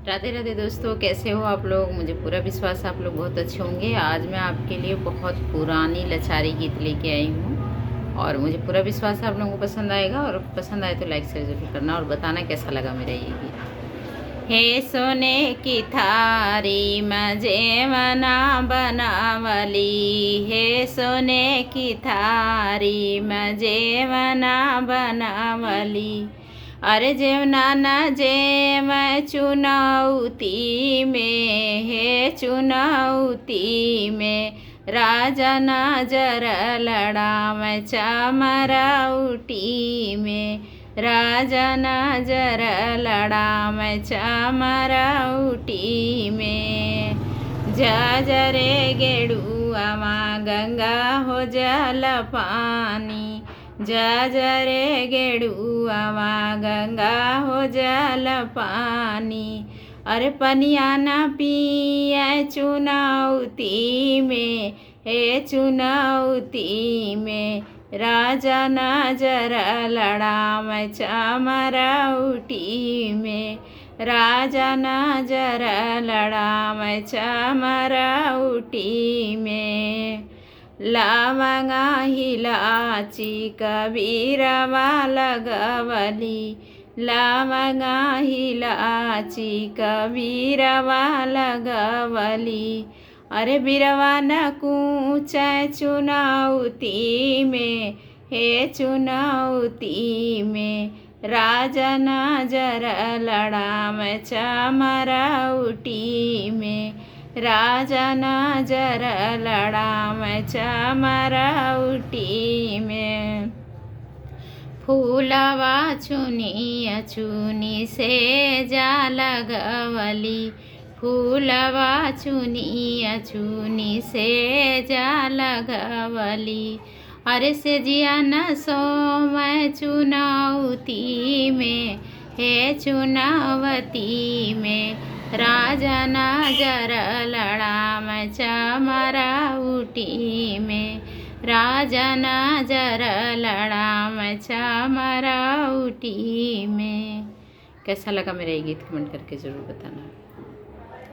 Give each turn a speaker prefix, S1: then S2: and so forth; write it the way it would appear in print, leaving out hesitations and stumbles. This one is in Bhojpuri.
S1: राधे राधे दोस्तों, कैसे हो आप लोग। मुझे पूरा विश्वास है आप लोग बहुत अच्छे होंगे। आज मैं आपके लिए बहुत पुरानी लचारी गीत लेके आई हूँ और मुझे पूरा विश्वास है आप लोगों को पसंद आएगा। और पसंद आए तो लाइक शेयर जरूर करना और बताना कैसा लगा मेरा ये गीत। हे सोने की थारी में जेवना बनावली, हे सोने की थारी में जेवना बनावली। अरे जेवना न जेव चुनौती में, हे चुनौती में राजा नजर लड़ाव चमरौटी में, राजा नजर लड़ाव चमरौटी में। जजरे गेड़ुआवा गंगा हो जल पानी, जजरे गेड़ुआवा गंगा हो जल पानी। अरे पनिया न पिए चुनौती में, हे चुनौती में राजा नजर लड़ाव चमरौटी में, राजा नजर लड़ाव चमरौटी में। लवंगा हिलाची कबीरवा लगवली, लवंगा हिलाची कबीरवा लगवली। अरे बीरवा न कूच चुनौती में, हे चुनौती में राजा नजर लड़ाव चमरौटी में, राजा नजर लड़ाव चमरौटी में। फूलवा चुनी चुनी से जा लगवली, फूलवा चुनी चुनी से जा लगवली। अरे से जिया न सो मैं चुनौती में, हे चुनौती में राजा नजर लड़ाव चमरौटी में, राजा नजर लड़ाव चमरौटी में। कैसा लगा मेरा ये गीत कमेंट करके ज़रूर बताना।